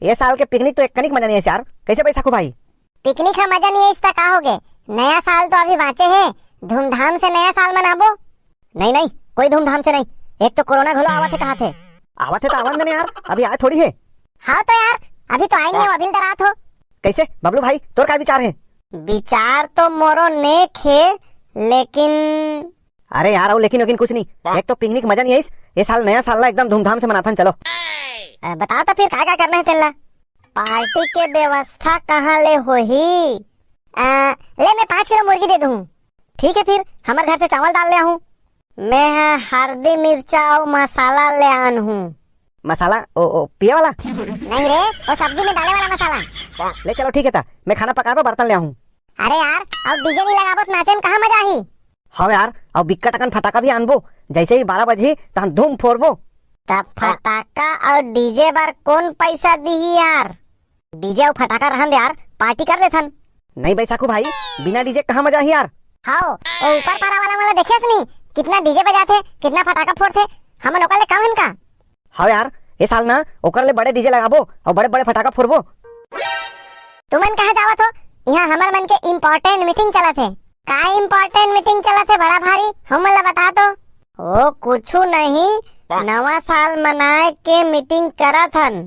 ये साल के पिकनिक तो एक कनिक मजा नहीं है यार। कैसे बैसाखू भाई? पिकनिक का मजा नहीं है, इसका का होगे। नया साल तो अभी बाँचे है, धूमधाम से नया साल मनाबो। नहीं नहीं, कोई धूमधाम से नहीं। एक तो कोरोना घोलो आवत है, कहा थे आवत है तो आवन देने यार, अभी आए थोड़ी है। हाँ तो यार अभी तो आएंगे, अभी रात हो। कैसे बबलू भाई, तोर का विचार है? विचार तो मोरो नेक है, लेकिन अरे यार लेकिन कुछ नहीं। एक तो पिकनिक मजा नहीं है, ये साल नया साल एकदम धूमधाम से मनाथन। चलो बताओ तो फिर क्या करना है तेला? पार्टी के व्यवस्था कहाँ ले होही? ले मैं 5 किलो मुर्गी दे दूँ। ठीक है, फिर हमारे घर से चावल डाल ले आऊँ। मैं हल्दी मिर्चा और मसाला ले आन हूँ। मसाला ओ पिया वाला? नहीं रे, वो सब्जी में डाले वाला मसाला। ले चलो ठीक है था, मैं खाना पकाबो बर्तन ले आऊँ। अरे यार अब डीजे नहीं लगाबो तो नाचे में कहाँ मजा आई? हाँ यार, अब बिक्का टकन फटाका भी आनबो, जैसे ही 12 बजे तहन धूम फोड़बो। तब फटाका और डीजे बार कौन पैसा दी यार? डीजे और फटाका रहन यार, पार्टी कर लेथन। नहीं बैसाखू भाई, बिना डीजे कहाँ मजा है यार। हाँ वो ऊपर पारा वाला देखे नहीं, कितना डीजे बजाते, कितना फटाका फोड़ते। हम लोग ले कम इनका। हाँ यार, ये साल ना ओकर ले बड़े डीजे लगाबो और बड़े बड़े फटाका फोड़बो। तुमन कहाँ जावत हो? यहाँ हमार मन के इम्पोर्टेंट मीटिंग चला थे। का इम्पोर्टेंट मीटिंग चला थे बड़ा भारी? हम ला बता दो। वो कुछ नहीं, नवा साल मनाए के मीटिंग करा थन।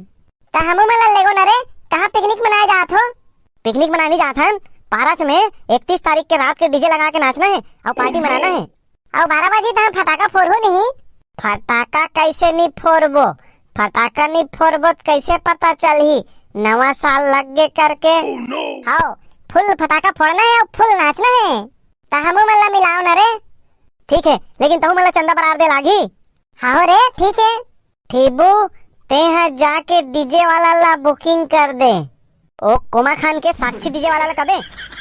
ता हमू मला लेगो न रे, कहाँ पिकनिक मनाए जात हो? पिकनिक मनाने जात हन पारच में। 31 तारीख के रात के डीजे लगा के नाचना है और पार्टी मनाना है। और 12 बजे तक फटाका फोड़ो नहीं। फटाका कैसे नहीं फोड़बो? फटाका नहीं फोड़बो तो कैसे पता चलही नवा साल लग गे करके? हाँ फुल फटाका फोड़ना है और फुल नाचना है। ता हमू मला मिलाओ न रे। ठीक है, लेकिन तहु मला चंदा बरार दे लागी। हाँ रे ठीक है। ठीबू ते यहाँ जाके डीजे वाला ला बुकिंग कर दे। ओ कोमा खान के साक्षी डीजे वाला ला कबे?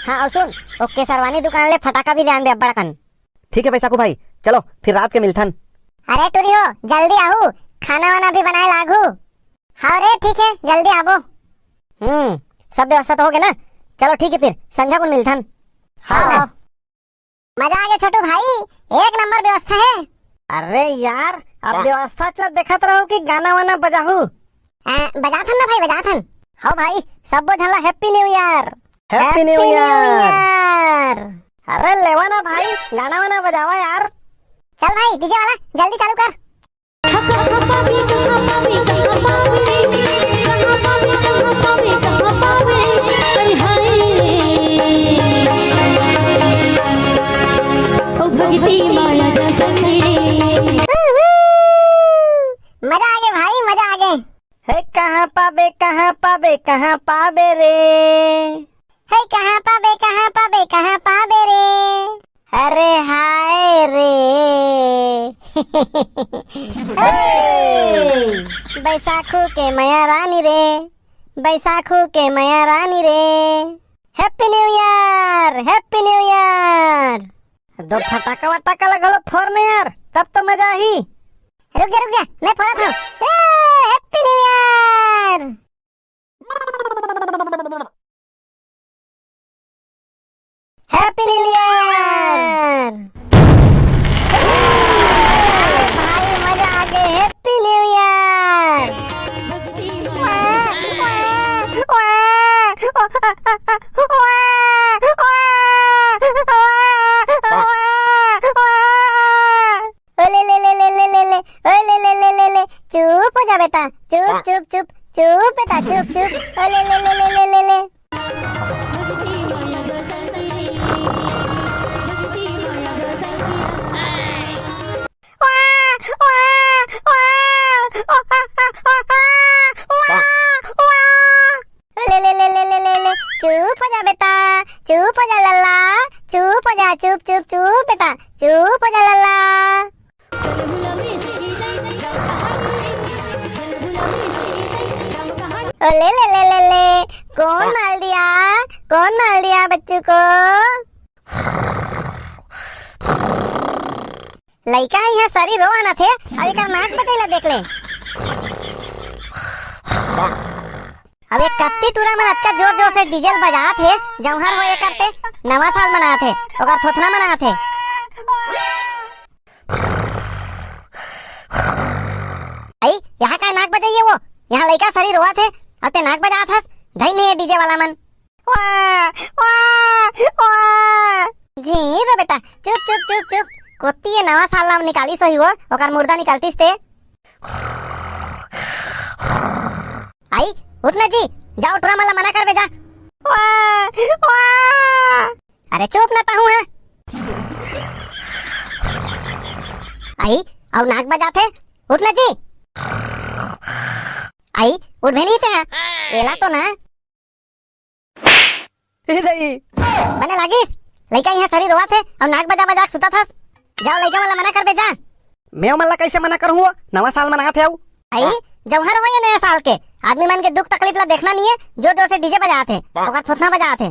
हाँ और सुन, ओ केसरवानी दुकान ले फटाका भी ले आन दे अब्बड़ कन। ठीक है बैसाखू भाई, चलो फिर रात के मिलथन। अरे टूरी हो, जल्दी आहू, खाना वाना भी बनाए लागू। हाँ रे ठीक है, जल्दी आबो। सब व्यवस्था तो हो गया ना? चलो ठीक है, फिर संध्या को मिलथन। हाँ मजा आ गया छोटू भाई, एक नंबर व्यवस्था है। अरे यार अब व्यवस्था चल देखत रहो कि गाना वाना बजाहू। बजाथन ना भाई, बजाथन। हाँ भाई, सब झला happy new year, happy new year. अरे लेवा ना भाई, गाना वाना बजावा यार। चल भाई डीजे वाला जल्दी चालू कर। मजा आ गए भाई, मजा आ गए। है कहाँ पाबे कहाँ पाबे कहाँ पाबे रे, है कहाँ पाबे कहाँ पाबे कहाँ पाबे रे। अरे हाय रे बैसाखू के मैया रानी रे, बैसाखू के मैया रानी रे। Happy new year, happy new year. दो फटाका वटाका लगलो फोड़ने यार, तब तो मजा ही। रुक जा मैं फोड़ा था। Happy new year, happy new year. भाई मजा आ गए, हैप्पी न्यू ईयर। चुप हो जा बेटा, चुप चुप चुप चुप बेटा, चुप चुप। ले ले ले ले ले ले ले। चुप हो जा बेटा, चुप हो जा लल्ला, चुप हो जा, चुप चुप चुप बेटा, चुप हो जा लल्ला। ले ले ले ले ले, कौन मार दिया, कौन मार दिया बच्चों को? लड़का यहाँ सारी रो आना थे, अभी का नाक बतेला देख ले। अब एक कत्ती टूरा में अच्छा जोर जोर से डीजल बजा थे, जौहर होए करते, नवा साल मना थे, ओकर थोथना मना थे। आई यहाँ का नाक बजाइए वो, यहाँ लड़का सारी रोआ थे और ते नाक बजात हस धई नहीं डीजे वाला मन। वाह वाह वाह। जी रे बेटा चुप चुप चुप चुप। कोती ये नवा साल नाम निकाली सही हो ओकर मुर्दा निकालतीस ते। आई उठ ना जी, जाओ टुरा मला मना कर बेजा। वाह वाह। अरे चुप ना ताहू है। आई और नाक बजाते उठ ना जी। आई उठ भी नहीं थे एला तो ना बने लागिस। लइका यहाँ सरी रोआ थे और नाक बजा बजा के सुता था। जाओ लइका वाला मना कर बेजा। मैं मल्ला कैसे मना करूँ, नवा साल मना थे। आई जौहर हो नया साल के आदमी मन के दुख तकलीफ ला देखना नहीं है, जोर जोर से डीजे बजाते ओकर थोथना बजाते।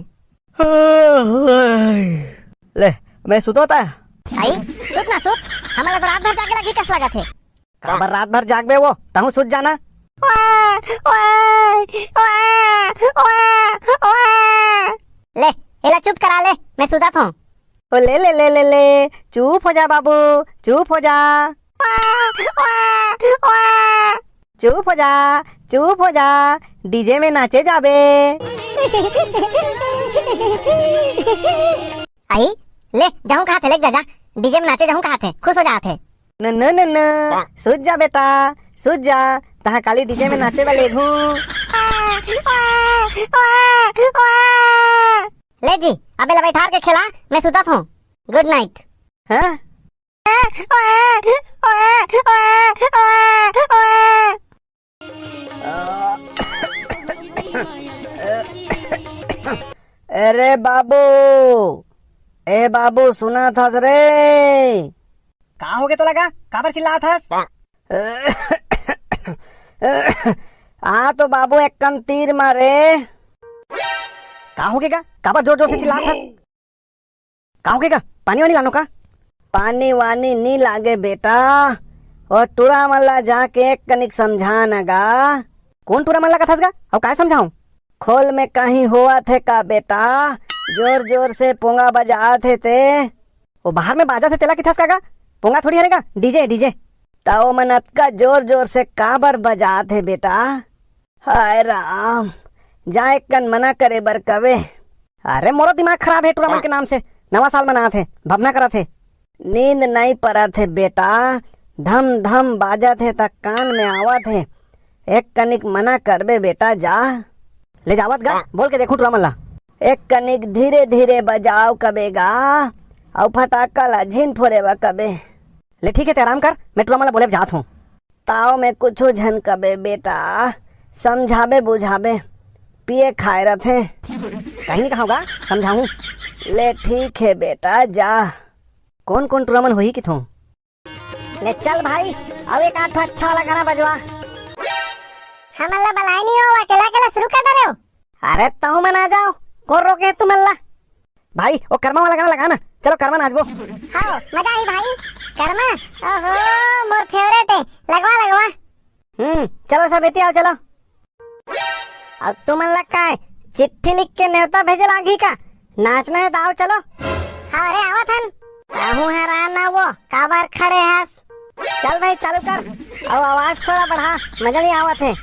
ले मैं सुतो था। आई सुत ना सुत, हमारा तो रात भर जागे लगी कस लगा थे। काबर रात भर जागबे वो तहु सुत जाना। वाह वाह वाह वाह। ले एला चुप करा ले, मैं सुता था। ओ ले ले ले ले ले चुप हो जा बाबू, चुप हो जा। वाह वाह वाह। चुप हो जा, चुप हो जा, डीजे में नाचे जाबे। आई ले जाऊं कहा थे, ले जा डीजे में नाचे जाऊं कहा थे, खुश हो जाते। न न न न सुत जा बेटा, सुत जा, तहा काली डीजे में नाचे वाले घूं। ले जी अबे ला बैठार के खिला, मैं सुता था। Good night. हाँ? अरे बाबू, ए बाबू सुना था रे। कहाँ हो गए तो लगा, काबर चिल्ला था। आ तो बाबू एक कन तीर मारे। कहाँ हो गएगा, काबर जोर जोर से चिल्ला था। कहाँ हो गएगा, पानी वानी लानो का। पानी वानी नहीं लागे बेटा, और टूरा मल्ला जाके एक कनिक समझानगा। कौन टूरा मल्ला का थसगा और काय समझाऊं। खोल में कहीं हुआ थे का बेटा, जोर जोर से पोंगा बजा थे वो बाहर में बाजा थे तेला की थसका, पोंगा थोड़ी हरेगा, डीजे डीजे। ताओ मनत का जोर जोर से काबर बजा थे बेटा। हाय राम, जाए कन मना करे बर कवे। अरे मोरो दिमाग खराब है, टूरा मन के नाम से नवा साल मना थे, भवना करा थे। नींद नहीं पड़ा थे बेटा, धम धम बाजा थे तक कान में आवा थे। एक कनिक मना करबे बेटा, जा ले जावत गा, बोल के देखो टूरा मल्ला। एक कनिक धीरे धीरे बजाओ कबेगा, और फटाका ला झिन फोरेवा कबे। ले ठीक है, ते आराम कर, मैं टूरा मल्ला बोले जात हूँ। ताओ में कुछ झन कबे बेटा, समझाबे बुझाबे, पिए खाए रथे। कहीं नहीं कहोगा, समझाऊं। ले ठीक है बेटा, जा। कौन कौन टूरा मन हो ही कि थो। ले चल भाई, अब एक आठ अच्छा वाला गाना बजवा। हमला बलाई नहीं हो, अकेला अकेला शुरू कर दे रहे हो। अरे तहु मन आ जाओ, कौन रोके तुम अल्लाह। भाई वो कर्मा वाला गाना लगाना, चलो कर्मा नाचबो। हाँ मजा आई भाई, कर्मा ओहो मोर फेवरेट है, लगवा लगवा। चलो सब बेटी आओ चलो। अब तुम अल्लाह का है, चिट्ठी लिख के न्योता भेजे लागी का, नाचना है तो आओ चलो। हाँ अरे आवा थन। कहूँ है राना वो काबर खड़े हस। चल भाई चालू कर, अब आवाज थोड़ा बढ़ा, मजा नहीं आवत है।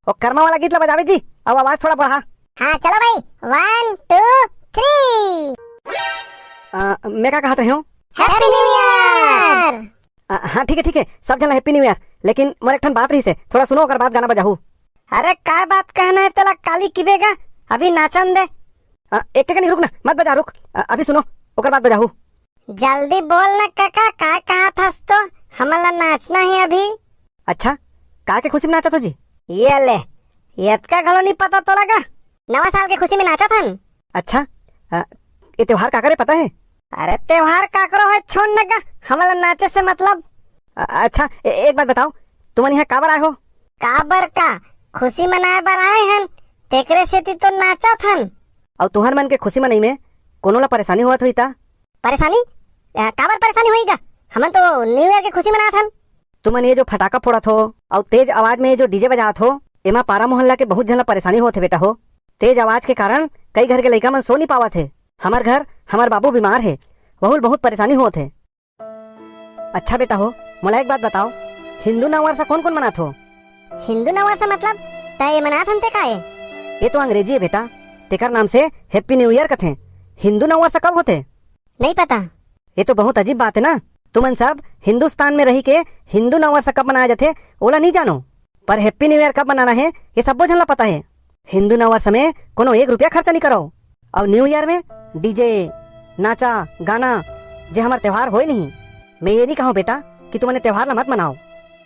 वो कर्मा वाला गीत ला बजावे जी, अब आवाज थोड़ा बढ़ा। हाँ चलो भाई, 1 2 3। मैं क्या कहते हूँ, हैप्पी न्यू ईयर। हाँ ठीक है, सब जन हैप्पी न्यू ईयर। लेकिन मोर एक ठन बात रही से, थोड़ा सुनो अगर बात गाना बजाहू। अरे क्या बात कहना है तेला काली किबेगा, अभी नाचन दे। एक नहीं रुक ना, मत बजा, रुक अभी सुनो ओकर बात बजाहू। जल्दी बोल ना काका, काय कहा था तो हमला नाचना है अभी। अच्छा का के खुशी में नाचा तो जी। ये ले का घलो नहीं पता तो लगा, नवा साल के खुशी में नाचा था। अच्छा ये त्योहार का करे पता है। अरे त्योहार काकरो है, छोड़ न का, हमला नाचे से मतलब। अच्छा एक बात बताओ, तुम यहाँ काबर आए हो। काबर का खुशी मनाए बर आए हन, तेकरे सेती तो नाचा थन। और तुहर मन के खुशी मनाई में कोनो ला परेशानी हुआ हुई ता। परेशानी काबर परेशानी होईगा, हमन तो न्यू ईयर के खुशी मनात हन। तुमन ये जो फटाका फोड़त हो और तेज आवाज में ये जो डीजे बजात हो, एमा पारा मोहल्ला के बहुत जन परेशानी होते बेटा हो। तेज आवाज के कारण कई घर के लड़का मन सो नहीं पावत है। हमार घर हमार बाबू बीमार है, बहुत परेशानी होत है। अच्छा बेटा हो, मोला एक बात बताओ, हिंदू नववर्ष कौन कौन मनात हो। हिंदू नववर्ष मतलब ता ये मनात हनते काहे? ये तो अंग्रेजी है बेटा, तेकर नाम से हैप्पी न्यू ईयर कथे। हिंदू नव वर्ष कब होते? नहीं पता। ये तो बहुत अजीब बात है ना। तुमन सब हिंदुस्तान में रही के हिंदू नव वर्ष कब मनाया जाते ओला नहीं जानो, पर हैप्पी न्यू ईयर कब मनाना है ये सबको झनला पता है। हिंदू नव वर्ष में कोनो 1 रुपया खर्चा नहीं करो, और न्यू ईयर में डीजे नाचा गाना जे हमार त्योहार होए नहीं। मैं ये नहीं कहूँ बेटा कि तुमने त्योहार ला मत मनाओ,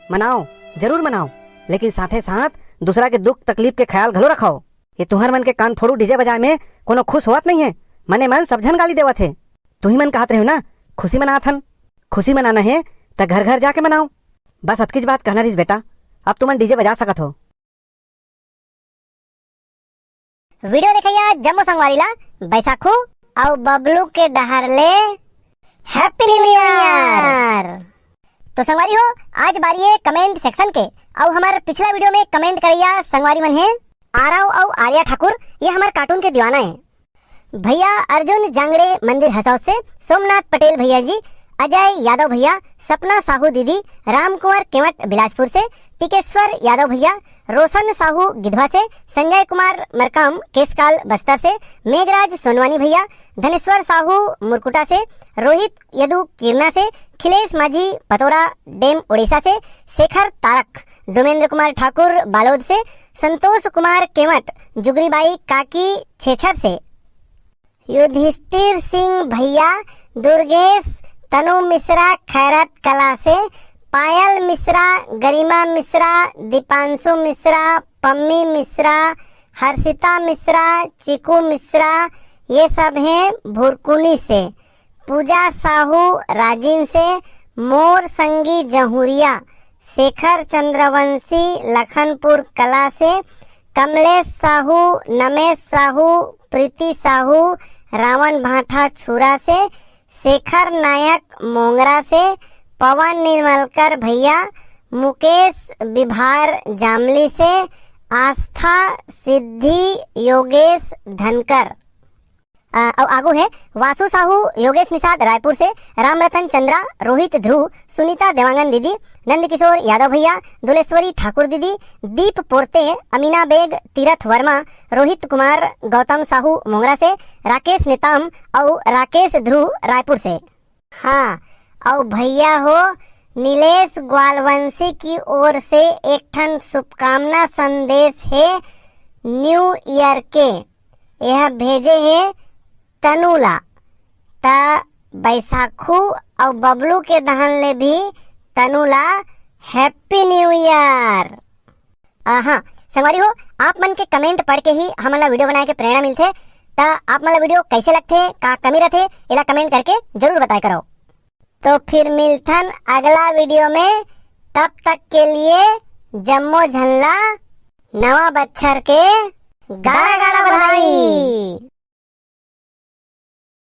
मनाओ जरूर मनाओ, लेकिन साथे साथ दूसरा के दुख तकलीफ के ख्याल घलो रखाओ। ये तुहर मन के कान फोड़ू डीजे बजाए में कोनो खुश होत नहीं है। मने मन सब झन गाली देवत है। तू ही मन कहत रहे हो ना खुशी मनात हन। खुशी मनाना है तो घर घर जाके मनाओ। बस अतकीच बात कहना रहीस बेटा, अब तुमन डीजे बजा सकत हो। वीडियो देखैया जम्मू संगवारी ला बैसाखू और बबलू के डहर ले हैप्पी न्यू ईयर। तो संगवारी हो, आज बारी है कमेंट सेक्शन के। और हमारे पिछला वीडियो में कमेंट करैया संगवारी मन है आरव और आर्या ठाकुर, ये हमारे कार्टून के दीवाना है। भैया अर्जुन जांगड़े मंदिर हसौद से, सोमनाथ पटेल भैया जी, अजय यादव भैया, सपना साहू दीदी, राम कुंवर केवट बिलासपुर से, टिकेश्वर यादव भैया, रोशन साहू गिधवा से, संजय कुमार मरकाम केसकाल बस्तर से, मेघराज सोनवानी भैया, धनेश्वर साहू मुरकुटा से, रोहित यदु किरना से, खिलेश माझी पतोरा डेम उड़ीसा से, शेखर तारक, डोमेंद्र कुमार ठाकुर बालोद से, संतोष कुमार केवट जुगरीबाई काकी छेछर से, युधिष्ठिर सिंह भैया, दुर्गेश तनु मिश्रा खैरत कला से, पायल मिश्रा, गरिमा मिश्रा, दीपांशु मिश्रा, पम्मी मिश्रा, हर्षिता मिश्रा, चिकू मिश्रा, ये सब हैं भुरकुनी से, पूजा साहू राजीन से, मोर संगी जहुरिया, शेखर चंद्रवंशी लखनपुर कला से, कमलेश साहू, नमेश साहू, प्रीति साहू, रावण भाठा छुरा से, शेखर नायक मोंगरा से, पवन निर्मलकर भैया, मुकेश विभार जामली से, आस्था सिद्धि योगेश धनकर। और आगू है वासु साहू योगेश निषाद रायपुर से, राम रतन चंद्रा, रोहित ध्रुव, सुनीता देवांगन दीदी, नंद किशोर यादव भैया, दुलेश्वरी ठाकुर दीदी, दीप पोरते, अमीना बेग, तीरथ वर्मा, रोहित कुमार, गौतम साहू मोंगरा से, राकेश नेताम और राकेश ध्रुव रायपुर से। हाँ, और भैया हो नीलेश ग्वालवंशी की ओर से एक ठन शुभकामना संदेश है न्यू ईयर के। यह भेजे है तनुला, ता बैसाखू और बबलू के दहन ले भी तनुला हैप्पी न्यू ईयर। हाँ संगवारी हो, आप मन के कमेंट पढ़ के ही हमला वीडियो बनाए के प्रेरणा मिलते। ता आप मन वीडियो कैसे लगते, का कमी रहते, इला कमेंट करके जरूर बताया करो। तो फिर मिलथन अगला वीडियो में, तब तक के लिए जम्मो झल्ला नवा बच्छर के गाड़ा गाड़ा बधाई।